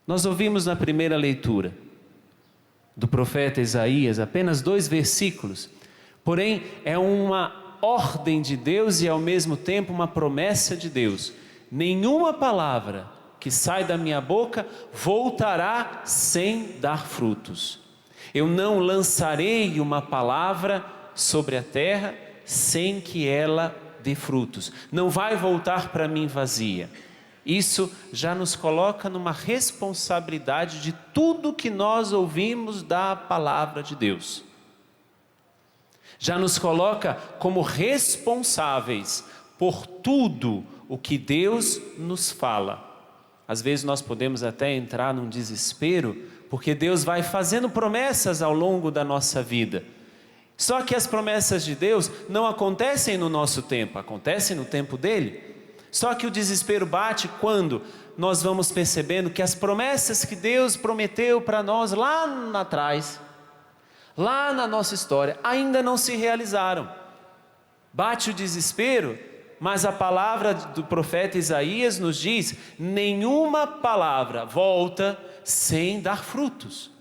Nós ouvimos na primeira leitura do profeta Isaías apenas 2 versículos, porém é uma ordem de Deus e ao mesmo tempo uma promessa de Deus. Nenhuma palavra que sai da minha boca voltará sem dar frutos. Eu não lançarei uma palavra sobre a terra sem que ela dê frutos. Não vai voltar para mim vazia. Isso já nos coloca numa responsabilidade de tudo que nós ouvimos da palavra de Deus. Já nos coloca como responsáveis por tudo o que Deus nos fala. Às vezes nós podemos até entrar num desespero, porque Deus vai fazendo promessas ao longo da nossa vida. Só que as promessas de Deus não acontecem no nosso tempo, acontecem no tempo dele. Só que o desespero bate quando nós vamos percebendo que as promessas que Deus prometeu para nós lá atrás, lá na nossa história, ainda não se realizaram. Bate o desespero, mas a palavra do profeta Isaías nos diz: nenhuma palavra volta sem dar frutos.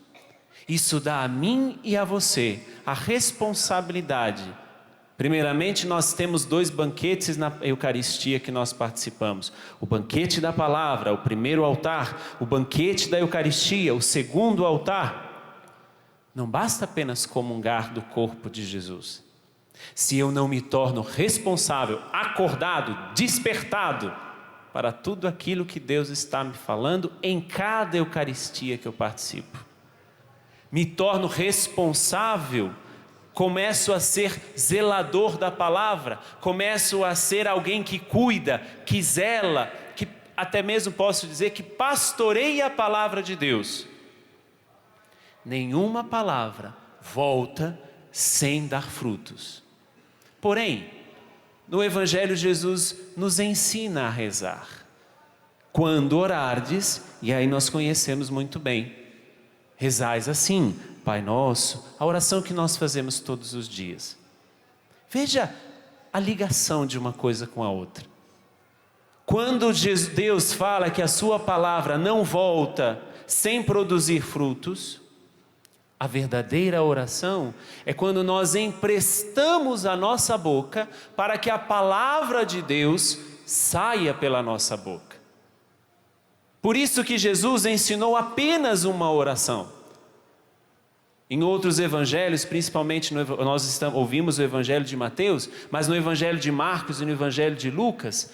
Isso dá a mim e a você a responsabilidade. Primeiramente, nós temos 2 banquetes na Eucaristia que nós participamos. O banquete da palavra, o primeiro altar, o banquete da Eucaristia, o segundo altar. Não basta apenas comungar do corpo de Jesus. Se eu não me torno responsável, acordado, despertado para tudo aquilo que Deus está me falando em cada Eucaristia que eu participo. Me torno responsável, começo a ser zelador da palavra, começo a ser alguém que cuida, que zela, que até mesmo posso dizer que pastoreia a palavra de Deus. Nenhuma palavra volta sem dar frutos. Porém, no Evangelho Jesus nos ensina a rezar. Quando orardes, e aí nós conhecemos muito bem, rezais assim: Pai Nosso, a oração que nós fazemos todos os dias. Veja a ligação de uma coisa com a outra. Quando Deus fala que a sua palavra não volta sem produzir frutos, a verdadeira oração é quando nós emprestamos a nossa boca para que a palavra de Deus saia pela nossa boca. Por isso que Jesus ensinou apenas uma oração. Em outros evangelhos, principalmente nós ouvimos o evangelho de Mateus, mas no evangelho de Marcos e no evangelho de Lucas,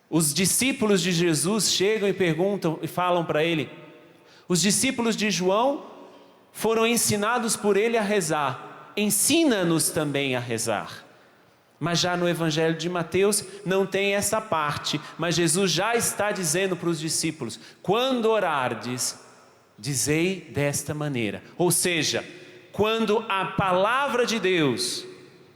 os discípulos de Jesus chegam e perguntam e falam para ele: os discípulos de João foram ensinados por ele a rezar, ensina-nos também a rezar. Mas já no evangelho de Mateus não tem essa parte, mas Jesus já está dizendo para os discípulos: quando orardes, dizei desta maneira. Ou seja, quando a palavra de Deus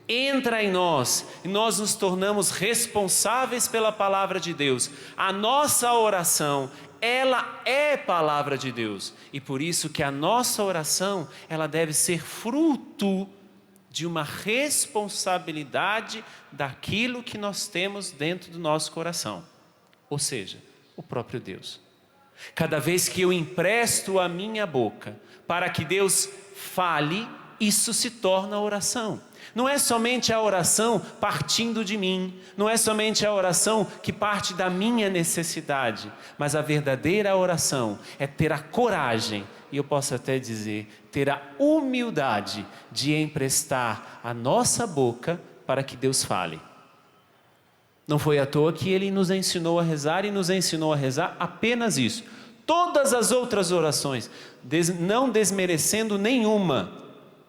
entra em nós e nós nos tornamos responsáveis pela palavra de Deus, a nossa oração, ela é palavra de Deus. E por isso que a nossa oração, ela deve ser fruto de uma responsabilidade daquilo que nós temos dentro do nosso coração. Ou seja, o próprio Deus. Cada vez que eu empresto a minha boca para que Deus fale, isso se torna oração. Não é somente a oração partindo de mim, não é somente a oração que parte da minha necessidade, mas a verdadeira oração é ter a coragem, e eu posso até dizer, ter a humildade de emprestar a nossa boca para que Deus fale. Não foi à toa que Ele nos ensinou a rezar e nos ensinou a rezar apenas isso. Todas as outras orações, não desmerecendo nenhuma,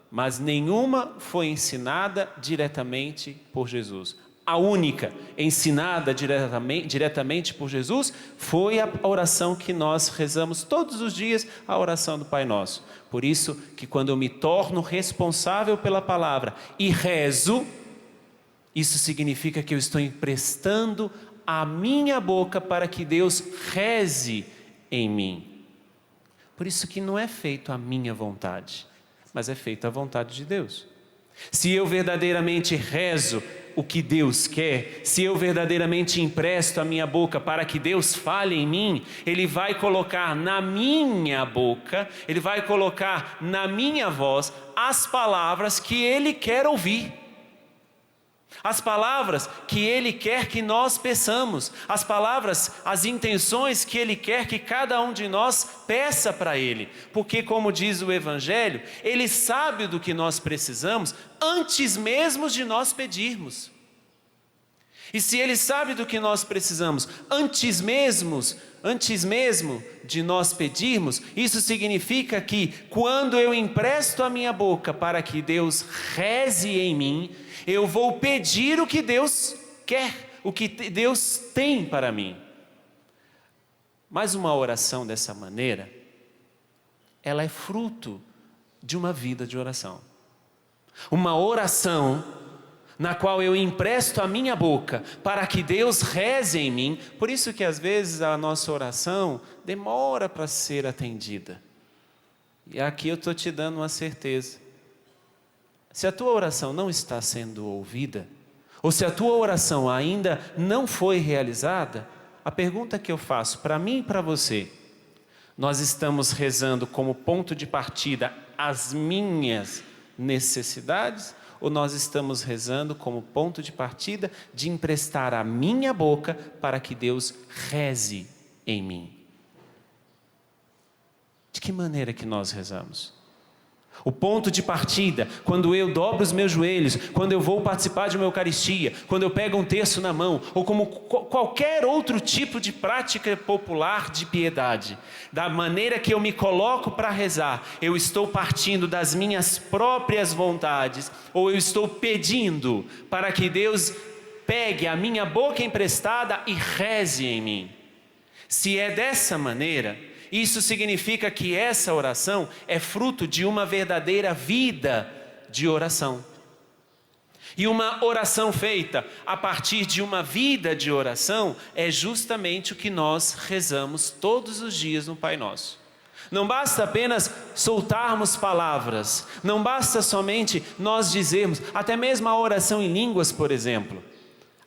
mas nenhuma foi ensinada diretamente por Jesus. A única ensinada diretamente por Jesus foi a oração que nós rezamos todos os dias, a oração do Pai Nosso. Por isso que quando eu me torno responsável pela palavra e rezo, isso significa que eu estou emprestando a minha boca para que Deus reze em mim. Por isso que não é feito a minha vontade, mas é feita a vontade de Deus. Se eu verdadeiramente rezo o que Deus quer, se eu verdadeiramente empresto a minha boca para que Deus fale em mim, Ele vai colocar na minha boca, Ele vai colocar na minha voz as palavras que Ele quer ouvir. As palavras que Ele quer que nós peçamos, as palavras, as intenções que Ele quer que cada um de nós peça para Ele. Porque, como diz o Evangelho, Ele sabe do que nós precisamos antes mesmo de nós pedirmos. E se Ele sabe do que nós precisamos antes mesmo de nós pedirmos, isso significa que quando eu empresto a minha boca para que Deus reze em mim, eu vou pedir o que Deus quer, o que Deus tem para mim. Mas uma oração dessa maneira, ela é fruto de uma vida de oração. Uma oração na qual eu empresto a minha boca para que Deus reze em mim. Por isso que às vezes a nossa oração demora para ser atendida. E aqui eu estou te dando uma certeza. Se a tua oração não está sendo ouvida, ou se a tua oração ainda não foi realizada, a pergunta que eu faço para mim e para você: nós estamos rezando como ponto de partida as minhas necessidades, ou nós estamos rezando como ponto de partida de emprestar a minha boca para que Deus reze em mim? De que maneira que nós rezamos? O ponto de partida, quando eu dobro os meus joelhos, quando eu vou participar de uma Eucaristia, quando eu pego um terço na mão, ou como qualquer outro tipo de prática popular de piedade, da maneira que eu me coloco para rezar, eu estou partindo das minhas próprias vontades, ou eu estou pedindo para que Deus pegue a minha boca emprestada e reze em mim. Se é dessa maneira, isso significa que essa oração é fruto de uma verdadeira vida de oração. E uma oração feita a partir de uma vida de oração é justamente o que nós rezamos todos os dias no Pai Nosso. Não basta apenas soltarmos palavras, não basta somente nós dizermos, até mesmo a oração em línguas, por exemplo.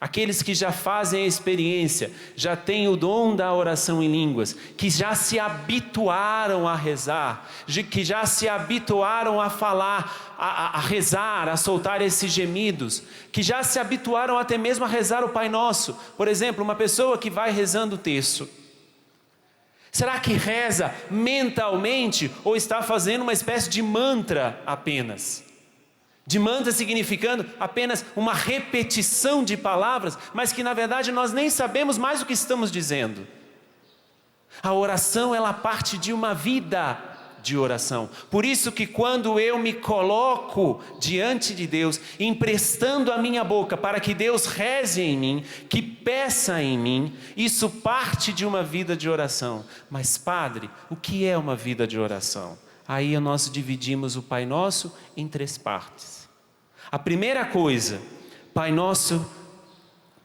Aqueles que já fazem a experiência, já têm o dom da oração em línguas, que já se habituaram a rezar, que já se habituaram a falar, a rezar, a soltar esses gemidos, que já se habituaram até mesmo a rezar o Pai Nosso. Por exemplo, uma pessoa que vai rezando o terço, será que reza mentalmente ou está fazendo uma espécie de mantra apenas? De mantra significando apenas uma repetição de palavras, mas que na verdade nós nem sabemos mais o que estamos dizendo. A oração, ela parte de uma vida de oração. Por isso que quando eu me coloco diante de Deus, emprestando a minha boca para que Deus reze em mim, que peça em mim, isso parte de uma vida de oração. Mas, Padre, o que é uma vida de oração? Aí nós dividimos o Pai Nosso em 3 partes. A primeira coisa: Pai Nosso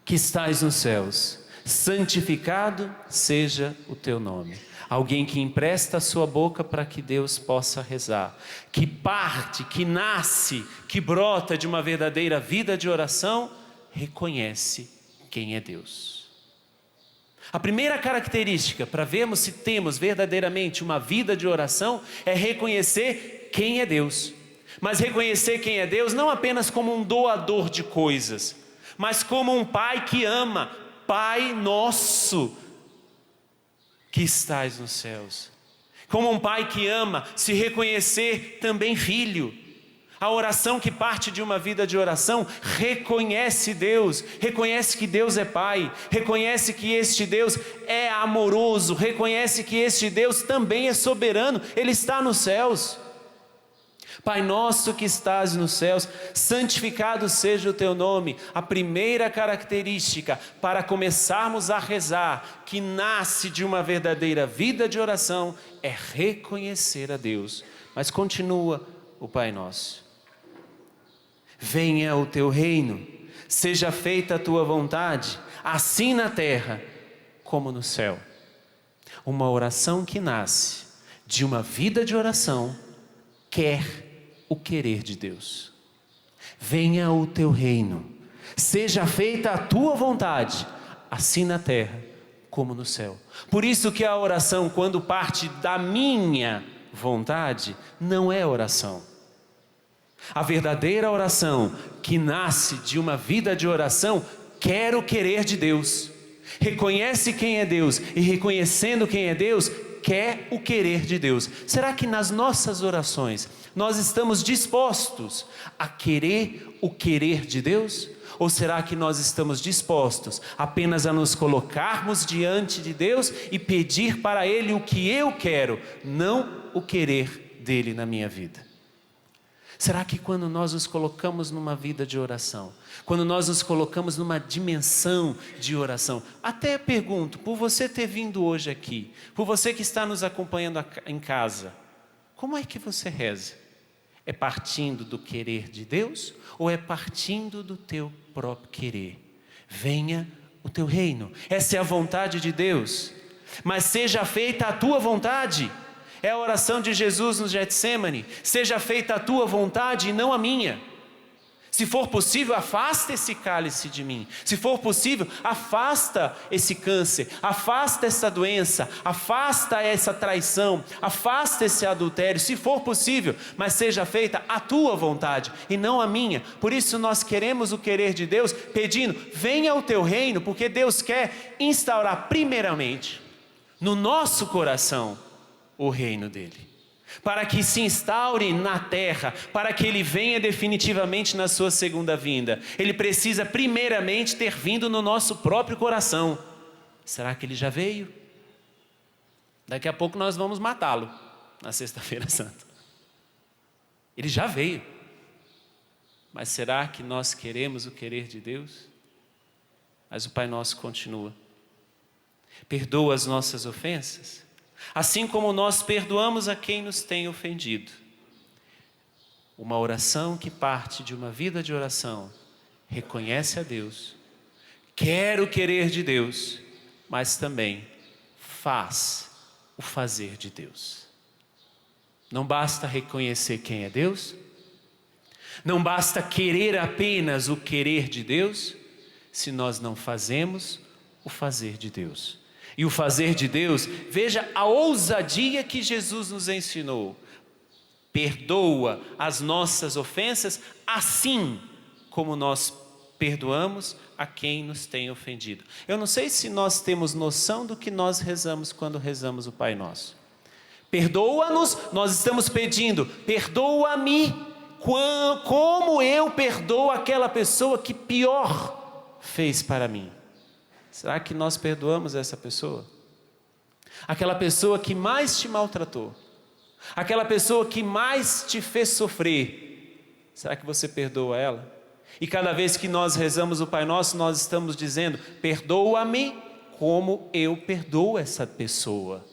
que estais nos céus, santificado seja o teu nome. Alguém que empresta a sua boca para que Deus possa rezar, que parte, que nasce, que brota de uma verdadeira vida de oração, reconhece quem é Deus. A primeira característica para vermos se temos verdadeiramente uma vida de oração é reconhecer quem é Deus. Mas reconhecer quem é Deus não apenas como um doador de coisas, mas como um Pai que ama. Pai nosso que estais nos céus. Como um Pai que ama, se reconhecer também filho. A oração que parte de uma vida de oração reconhece Deus, reconhece que Deus é Pai, reconhece que este Deus é amoroso, reconhece que este Deus também é soberano, Ele está nos céus. Pai nosso que estás nos céus, santificado seja o teu nome. A primeira característica para começarmos a rezar, que nasce de uma verdadeira vida de oração, é reconhecer a Deus. Mas continua o Pai Nosso. Venha o teu reino, seja feita a tua vontade, assim na terra como no céu. Uma oração que nasce de uma vida de oração, quer o querer de Deus. Venha o teu reino, Seja feita a tua vontade, assim na terra como no céu. Por isso que a oração, quando parte da minha vontade, não é oração. A verdadeira oração, que nasce de uma vida de oração, quer o querer de Deus. Reconhece quem é Deus e, reconhecendo quem é Deus, quer o querer de Deus. Será que nas nossas orações nós estamos dispostos a querer o querer de Deus? Ou será que nós estamos dispostos apenas a nos colocarmos diante de Deus e pedir para Ele o que eu quero, não o querer dEle na minha vida? Será que quando nós nos colocamos numa vida de oração, quando nós nos colocamos numa dimensão de oração, até pergunto, por você ter vindo hoje aqui, por você que está nos acompanhando em casa, como é que você reza? É partindo do querer de Deus ou é partindo do teu próprio querer? Venha o teu reino, essa é a vontade de Deus, mas seja feita a tua vontade. É a oração de Jesus no Getsêmani: seja feita a tua vontade e não a minha. Se for possível, afasta esse cálice de mim. Se for possível, afasta esse câncer, afasta essa doença, afasta essa traição, afasta esse adultério, se for possível, mas seja feita a tua vontade e não a minha. Por isso nós queremos o querer de Deus, pedindo: venha o teu reino, porque Deus quer instaurar primeiramente no nosso coração o reino dele, para que se instaure na terra, para que ele venha definitivamente na sua segunda vinda. Ele precisa primeiramente ter vindo no nosso próprio coração. Será que ele já veio? Daqui a pouco nós vamos matá-lo na sexta-feira santa. Ele já veio, mas será que nós queremos o querer de Deus? Mas o Pai Nosso continua: perdoa as nossas ofensas, assim como nós perdoamos a quem nos tem ofendido. Uma oração que parte de uma vida de oração reconhece a Deus, quer o querer de Deus, mas também faz o fazer de Deus. Não basta reconhecer quem é Deus, não basta querer apenas o querer de Deus, se nós não fazemos o fazer de Deus. E o fazer de Deus, veja a ousadia que Jesus nos ensinou: perdoa as nossas ofensas, assim como nós perdoamos a quem nos tem ofendido. Eu não sei se nós temos noção do que nós rezamos quando rezamos o Pai Nosso. Perdoa-nos, nós estamos pedindo: perdoa-me, como eu perdoo aquela pessoa que pior fez para mim. Será que nós perdoamos essa pessoa? Aquela pessoa que mais te maltratou, aquela pessoa que mais te fez sofrer, será que você perdoa ela? E cada vez que nós rezamos o Pai Nosso, nós estamos dizendo: perdoa-me como eu perdoo essa pessoa.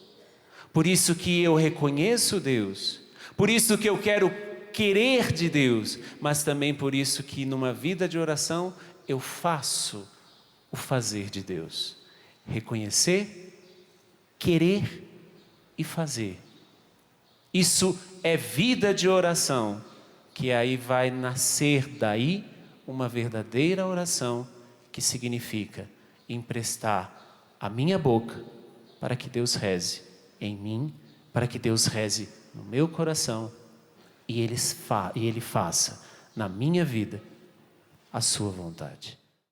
Por isso que eu reconheço Deus, por isso que eu quero querer de Deus, mas também por isso que numa vida de oração eu faço o fazer de Deus. Reconhecer, querer e fazer. Isso é vida de oração, que aí vai nascer daí uma verdadeira oração, que significa emprestar a minha boca para que Deus reze em mim, para que Deus reze no meu coração e Ele faça na minha vida a sua vontade.